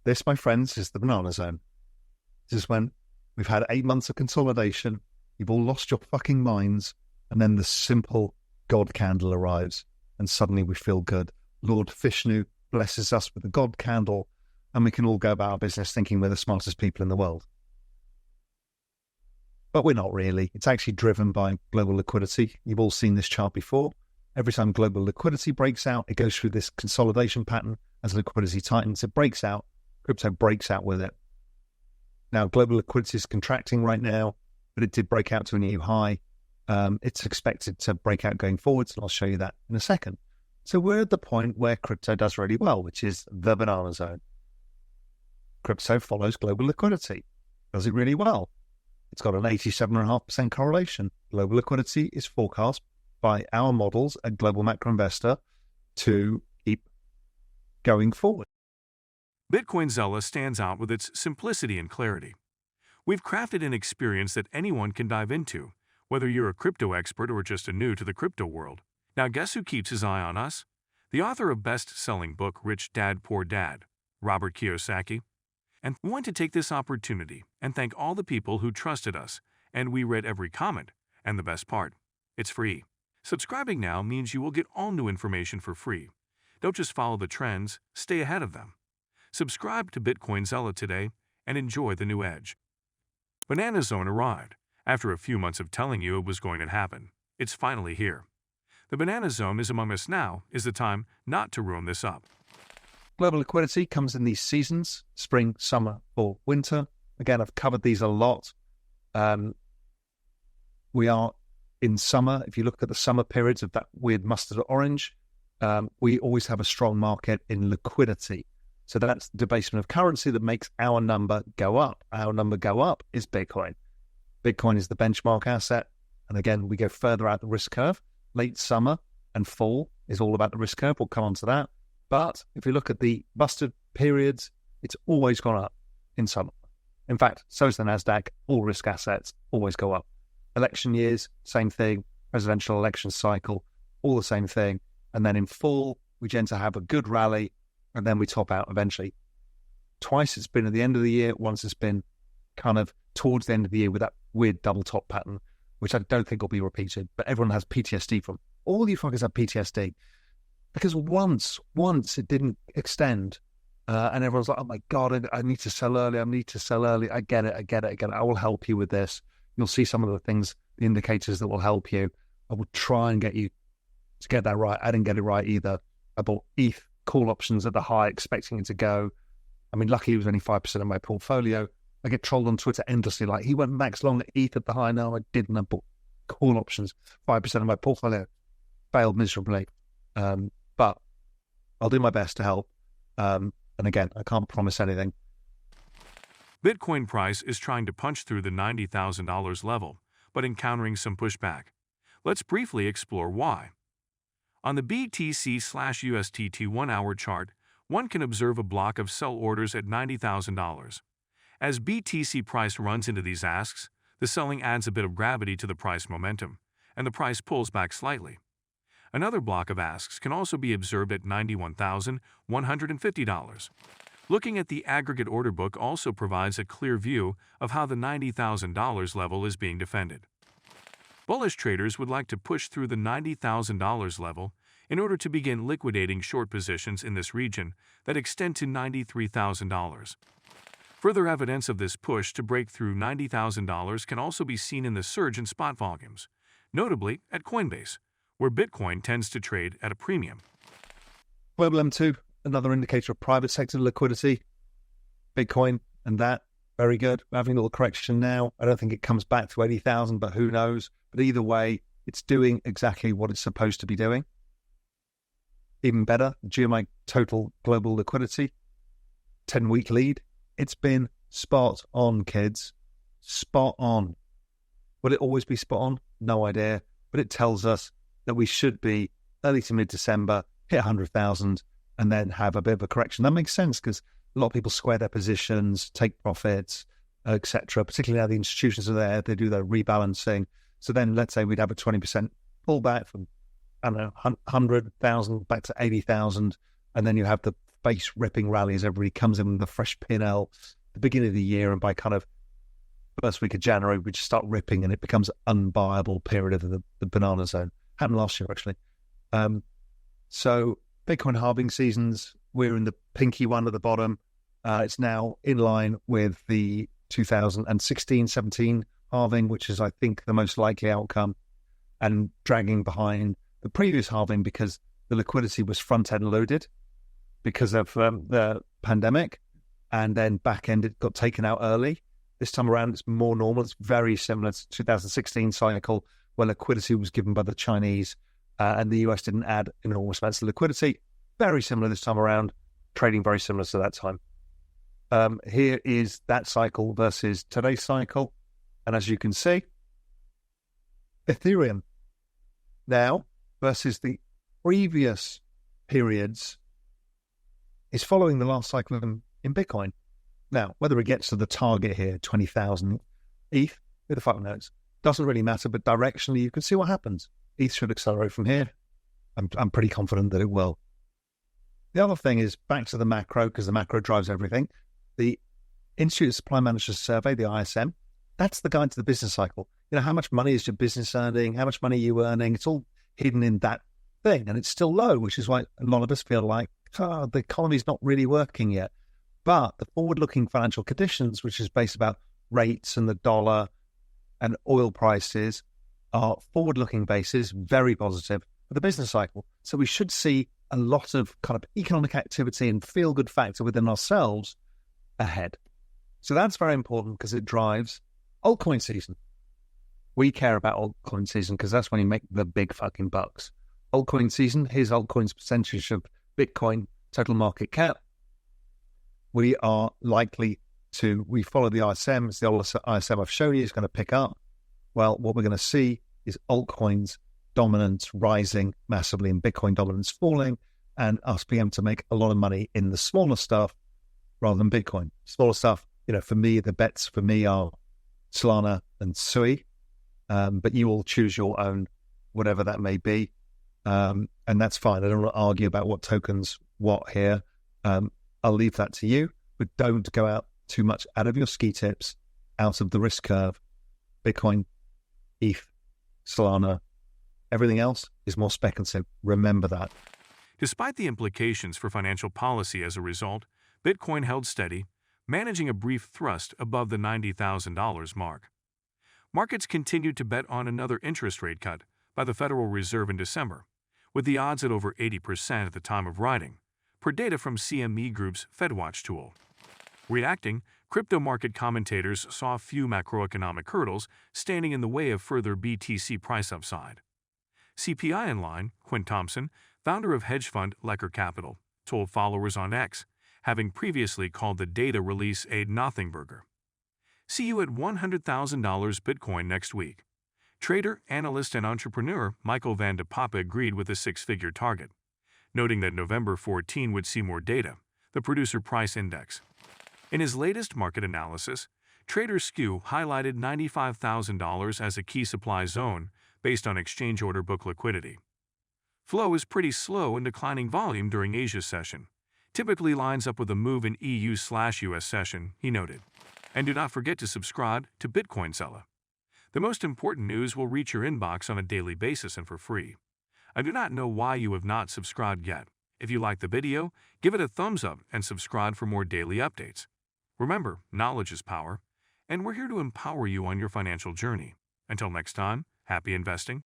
This, my friends, is the banana zone. This is when we've had 8 months of consolidation. You've all lost your fucking minds. And then the simple God candle arrives. And suddenly we feel good. Lord Vishnu blesses us with the God candle. And we can all go about our business thinking we're the smartest people in the world. But we're not really. It's actually driven by global liquidity. You've all seen this chart before. Every time global liquidity breaks out, it goes through this consolidation pattern. As liquidity tightens, it breaks out. Crypto breaks out with it. Now, global liquidity is contracting right now, but it did break out to a new high. It's expected to break out going forwards, and I'll show you that in a second. So we're at the point where crypto does really well, which is the banana zone. Crypto follows global liquidity. Does it really well? It's got an 87.5% correlation. Global liquidity is forecast by our models at Global Macro Investor to keep going forward. Bitcoin Zella stands out with its simplicity and clarity. We've crafted an experience that anyone can dive into, whether you're a crypto expert or just a new to the crypto world. Now guess who keeps his eye on us? The author of best-selling book Rich Dad Poor Dad, Robert Kiyosaki. And we want to take this opportunity and thank all the people who trusted us, and we read every comment. And the best part, it's free. Subscribing now means you will get all new information for free. Don't just follow the trends, stay ahead of them. Subscribe to Bitcoin Zella today and enjoy the new edge. Banana Zone arrived. After a few months of telling you it was going to happen, it's finally here. The Banana Zone is among us now. Is the time not to ruin this up. Global liquidity comes in these seasons, spring, summer, or winter. Again, I've covered these a lot. We are in summer. If you look at the summer periods of that weird mustard orange, we always have a strong market in liquidity. So that's the debasement of currency that makes our number go up. Our number go up is Bitcoin. Bitcoin is the benchmark asset. And again, we go further out the risk curve. Late summer and fall is all about the risk curve. We'll come on to that. But if you look at the mustard periods, it's always gone up in summer. In fact, so is the NASDAQ. All risk assets always go up. Election years, same thing. Presidential election cycle, all the same thing. And then in fall, we tend to have a good rally, and then we top out eventually. Twice it's been at the end of the year. Once it's been kind of towards the end of the year with that weird double top pattern, which I don't think will be repeated. But everyone has PTSD from. All you fuckers have PTSD. Because once it didn't extend, and everyone's like, oh my God, I need to sell early. I get it. I will help you with this. You'll see some of the things, the indicators that will help you. I will try and get you to get that right. I didn't get it right either. I bought ETH call options at the high, expecting it to go. I mean, luckily it was only 5% of my portfolio. I get trolled on Twitter endlessly, like, he went max long at ETH at the high. No, I didn't. I bought call options, 5% of my portfolio. Failed miserably. But I'll do my best to help. And again, I can't promise anything. Bitcoin price is trying to punch through the $90,000 level, but encountering some pushback. Let's briefly explore why. On the BTC/USDT 1-hour chart, one can observe a block of sell orders at $90,000. As BTC price runs into these asks, the selling adds a bit of gravity to the price momentum, and the price pulls back slightly. Another block of asks can also be observed at $91,150. Looking at the aggregate order book also provides a clear view of how the $90,000 level is being defended. Bullish traders would like to push through the $90,000 level in order to begin liquidating short positions in this region that extend to $93,000. Further evidence of this push to break through $90,000 can also be seen in the surge in spot volumes, notably at Coinbase, where Bitcoin tends to trade at a premium. Global M2, another indicator of private sector liquidity. Bitcoin and that, very good. We're having a little correction now. I don't think it comes back to 80,000, but who knows? But either way, it's doing exactly what it's supposed to be doing. Even better, GMI total global liquidity, 10-week lead. It's been spot on, kids. Spot on. Will it always be spot on? No idea. But it tells us that we should be early to mid-December, hit 100,000, and then have a bit of a correction. That makes sense because a lot of people square their positions, take profits, etc. Particularly now the institutions are there, they do their rebalancing. So then let's say we'd have a 20% pullback from, 100,000 back to 80,000, and then you have the base ripping rally as everybody comes in with a fresh P&L at the beginning of the year, and by kind of first week of January, we just start ripping and it becomes an unbuyable period of the banana zone. Happened last year, actually. So Bitcoin halving seasons, we're in the pinky one at the bottom. It's now in line with the 2016-17 halving, which is, I think, the most likely outcome, and dragging behind the previous halving because the liquidity was front-end loaded because of the pandemic, and then back-end it got taken out early. This time around, it's more normal. It's very similar to 2016 cycle, where liquidity was given by the Chinese and the US didn't add enormous amounts of liquidity. Very similar this time around, trading very similar to that time. Here is that cycle versus today's cycle. And as you can see, Ethereum now versus the previous periods is following the last cycle in Bitcoin. Now, whether it gets to the target here, 20,000 ETH, who the fuck knows? Doesn't really matter, but directionally you can see what happens. ETH should accelerate from here. I'm pretty confident that it will. The other thing is back to the macro, because the macro drives everything. The Institute of Supply Managers Survey, the ISM, that's the guide to the business cycle. You know, how much money is your business earning? How much money are you earning? It's all hidden in that thing, and it's still low, which is why a lot of us feel like, the economy's not really working yet. But the forward-looking financial conditions, which is based about rates and the dollar and oil prices, are forward-looking basis, very positive for the business cycle. So we should see a lot of kind of economic activity and feel-good factor within ourselves ahead. So that's very important because it drives altcoin season. We care about altcoin season because that's when you make the big fucking bucks. Altcoin season, here's altcoin's percentage of Bitcoin total market cap. We are likely to, we follow the ISM, it's the old ISM I've shown you, is going to pick up. Well, what we're going to see is altcoins dominance rising massively and Bitcoin dominance falling, and us being able to make a lot of money in the smaller stuff rather than Bitcoin. Smaller stuff, you know, for me, the bets for me are Solana and Sui, but you all choose your own, whatever that may be. And that's fine. I don't want to argue about what tokens, what here. I'll leave that to you, but don't go out too much out of your ski tips, out of the risk curve. Bitcoin, ETH, Solana, everything else is more speculative. Remember that. Despite the implications for financial policy as a result, Bitcoin held steady, managing a brief thrust above the $90,000 mark. Markets continued to bet on another interest rate cut by the Federal Reserve in December, with the odds at over 80% at the time of writing, per data from CME Group's FedWatch tool. Reacting, crypto market commentators saw few macroeconomic hurdles standing in the way of further BTC price upside. CPI in line, Quinn Thompson, founder of hedge fund Lecker Capital, told followers on X, having previously called the data release a nothing burger. See you at $100,000 Bitcoin next week. Trader, analyst, and entrepreneur Michael Van de Poppe agreed with a six-figure target, noting that November 14 would see more data, the producer price index. In his latest market analysis, Trader Skew highlighted $95,000 as a key supply zone based on exchange order book liquidity. Flow is pretty slow and declining volume during Asia's session, typically lines up with a move in EU/US session, he noted. And do not forget to subscribe to Bitcoin Seller. The most important news will reach your inbox on a daily basis and for free. I do not know why you have not subscribed yet. If you like the video, give it a thumbs up and subscribe for more daily updates. Remember, knowledge is power, and we're here to empower you on your financial journey. Until next time, happy investing.